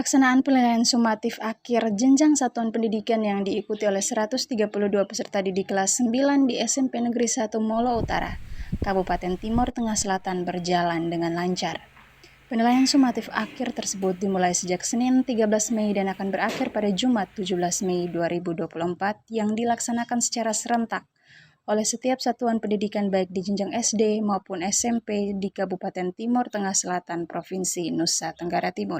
Pelaksanaan penilaian sumatif akhir jenjang satuan pendidikan yang diikuti oleh 132 peserta didik kelas 9 di SMP Negeri 1 Molo Utara, Kabupaten Timur Tengah Selatan berjalan dengan lancar. Penilaian sumatif akhir tersebut dimulai sejak Senin 13 Mei dan akan berakhir pada Jumat 17 Mei 2024 yang dilaksanakan secara serentak oleh setiap satuan pendidikan baik di jenjang SD maupun SMP di Kabupaten Timur Tengah Selatan Provinsi Nusa Tenggara Timur.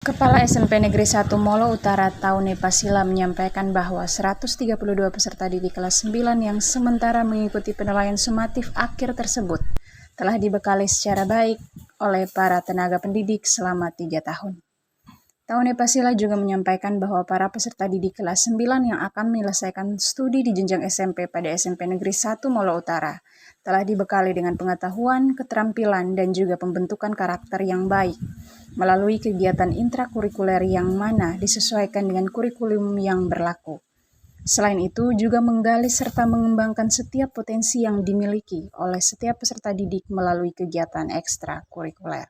Kepala SMP Negeri 1 Molo Utara Taune Pasila menyampaikan bahwa 132 peserta didik kelas 9 yang sementara mengikuti penilaian sumatif akhir tersebut telah dibekali secara baik oleh para tenaga pendidik selama 3 tahun. Taune Pasila juga menyampaikan bahwa para peserta didik kelas 9 yang akan menyelesaikan studi di jenjang SMP pada SMP Negeri 1 Molo Utara telah dibekali dengan pengetahuan, keterampilan, dan juga pembentukan karakter yang baik melalui kegiatan intrakurikuler yang mana disesuaikan dengan kurikulum yang berlaku. Selain itu, juga menggali serta mengembangkan setiap potensi yang dimiliki oleh setiap peserta didik melalui kegiatan ekstrakurikuler.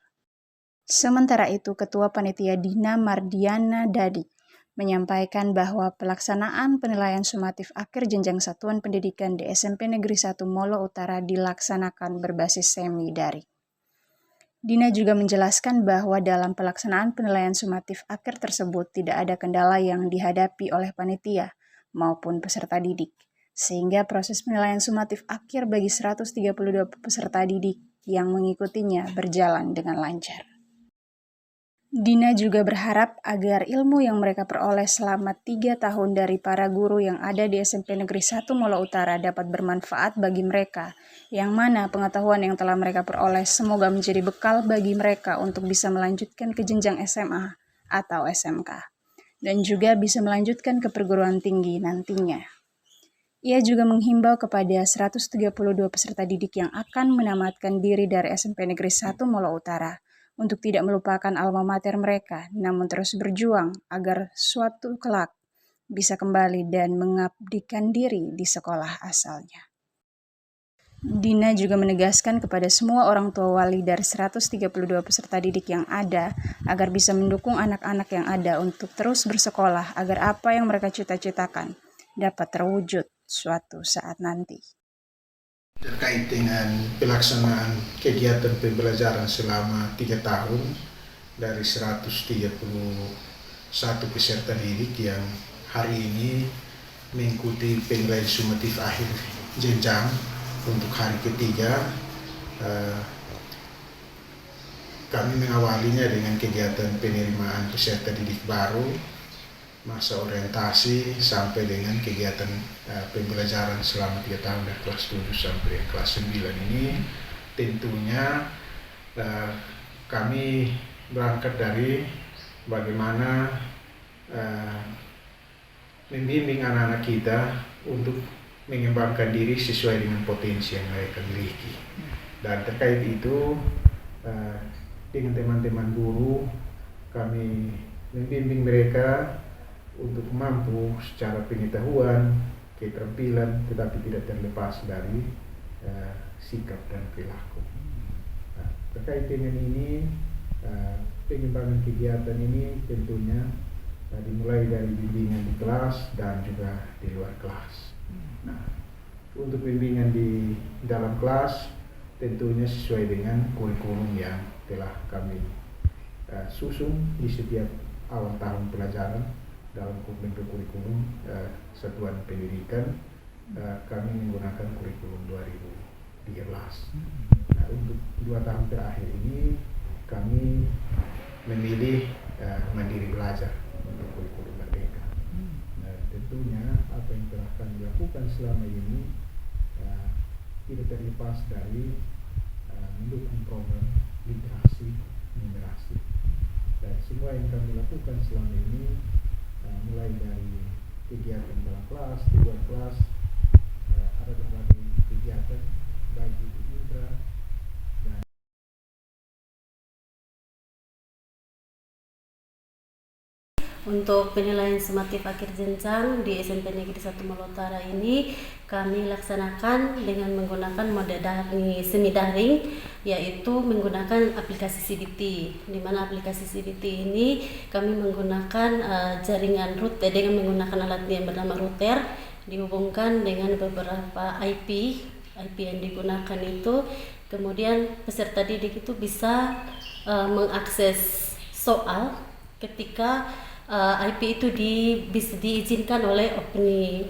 Sementara itu, Ketua Panitia Dina Mardiana Dadi menyampaikan bahwa pelaksanaan penilaian sumatif akhir jenjang satuan pendidikan di SMP Negeri 1 Molo Utara dilaksanakan berbasis semi-daring. Dina juga menjelaskan bahwa dalam pelaksanaan penilaian sumatif akhir tersebut tidak ada kendala yang dihadapi oleh panitia maupun peserta didik, sehingga proses penilaian sumatif akhir bagi 132 peserta didik yang mengikutinya berjalan dengan lancar. Dina juga berharap agar ilmu yang mereka peroleh selama 3 tahun dari para guru yang ada di SMP Negeri 1 Molo Utara dapat bermanfaat bagi mereka, yang mana pengetahuan yang telah mereka peroleh semoga menjadi bekal bagi mereka untuk bisa melanjutkan ke jenjang SMA atau SMK, dan juga bisa melanjutkan ke perguruan tinggi nantinya. Ia juga menghimbau kepada 132 peserta didik yang akan menamatkan diri dari SMP Negeri 1 Molo Utara untuk tidak melupakan alma mater mereka, namun terus berjuang agar suatu kelak bisa kembali dan mengabdikan diri di sekolah asalnya. Dina juga menegaskan kepada semua orang tua wali dari 132 peserta didik yang ada agar bisa mendukung anak-anak yang ada untuk terus bersekolah agar apa yang mereka cita-citakan dapat terwujud suatu saat nanti. Terkait dengan pelaksanaan kegiatan pembelajaran selama 3 tahun dari 131 peserta didik yang hari ini mengikuti penilaian sumatif akhir jenjang untuk hari ketiga, kami mengawalinya dengan kegiatan penerimaan peserta didik baru, masa orientasi sampai dengan kegiatan pembelajaran selama 3 tahun dari kelas 7 sampai kelas 9 ini. Tentunya kami berangkat dari bagaimana membimbing anak-anak kita untuk mengembangkan diri sesuai dengan potensi yang mereka miliki. Dan terkait itu dengan teman-teman guru kami membimbing mereka untuk mampu secara pengetahuan, keterampilan, tetapi tidak terlepas dari sikap dan perilaku. Terkait dengan ini, pengembangan kegiatan ini tentunya dimulai dari bimbingan di kelas dan juga di luar kelas. Untuk bimbingan di dalam kelas tentunya sesuai dengan kurikulum yang telah kami susun di setiap awal tahun pelajaran. Dalam kurikulum satuan pendidikan kami menggunakan kurikulum 2013. Untuk 2 tahun terakhir ini kami memilih mandiri belajar untuk kurikulum merdeka. Tentunya apa yang telah kami lakukan selama ini tidak terlepas dari mendukung program literasi numerasi, dan semua yang kami lakukan selama ini mulai dari kegiatan dalam kelas, di luar kelas, ada berbagai kegiatan baik itu intra dan Untuk penilaian sumatif akhir jenjang di SMP Negeri 1 Molo Utara ini kami laksanakan dengan menggunakan mode semi daring, yaitu menggunakan aplikasi CBT. Di mana aplikasi CBT ini kami menggunakan jaringan router dengan menggunakan alat yang bernama router, dihubungkan dengan beberapa IP yang digunakan itu. Kemudian peserta didik itu bisa mengakses soal ketika IP itu bisa diizinkan oleh opini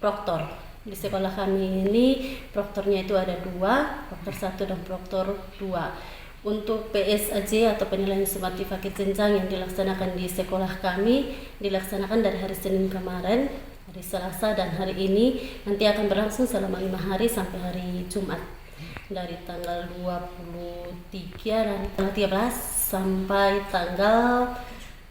proktor. Di sekolah kami ini proktornya itu ada 2, proktor 1 dan proktor 2. Untuk PSAJ atau penilaian sumatif akhir jenjang yang dilaksanakan di sekolah kami dilaksanakan dari hari Senin kemarin, hari Selasa dan hari ini, nanti akan berlangsung selama 5 hari sampai hari Jumat, dari tanggal 23 dan tanggal 13 sampai tanggal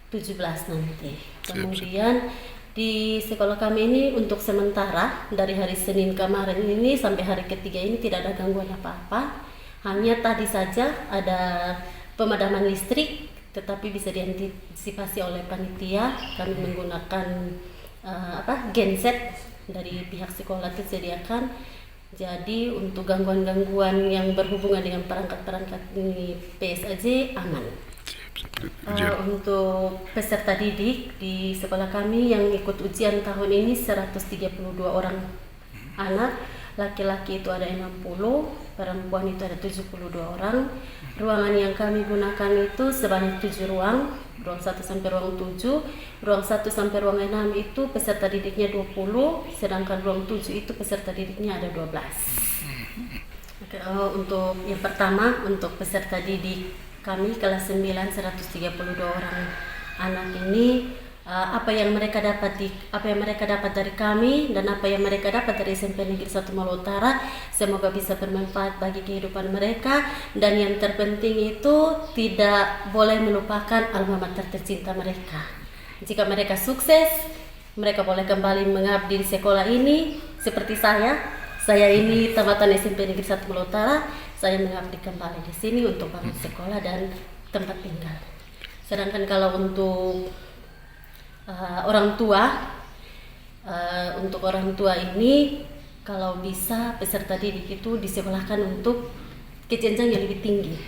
17 nanti. Kemudian di sekolah kami ini untuk sementara dari hari Senin kemarin ini sampai hari ketiga ini tidak ada gangguan apa-apa. Hanya tadi saja ada pemadaman listrik, tetapi bisa diantisipasi oleh panitia. Kami menggunakan genset dari pihak sekolah disediakan. Jadi untuk gangguan-gangguan yang berhubungan dengan perangkat-perangkat ini PSAJ aman. Untuk peserta didik di sekolah kami yang ikut ujian tahun ini 132 orang anak, laki-laki itu ada 60, perempuan itu ada 72 orang. Ruangan yang kami gunakan itu sebanyak 7 ruang 1 sampai ruang 7, ruang 1 sampai ruang 6 itu peserta didiknya 20, sedangkan ruang 7 itu peserta didiknya ada 12. Untuk yang pertama, untuk peserta didik kami kelas 9 132 orang anak ini, apa yang mereka dapat dari kami dan apa yang mereka dapat dari SMP Negeri 1 Molo Utara semoga bisa bermanfaat bagi kehidupan mereka, dan yang terpenting itu tidak boleh melupakan alma mater tercinta mereka. Jika mereka sukses, mereka boleh kembali mengabdi di sekolah ini seperti saya ini tamatan SMP Negeri 1 Molo Utara. Saya mengabdi kembali di sini untuk bangun sekolah dan tempat tinggal. Sedangkan kalau untuk orang tua ini, kalau bisa peserta didik itu disekolahkan untuk ke jenjang yang lebih tinggi.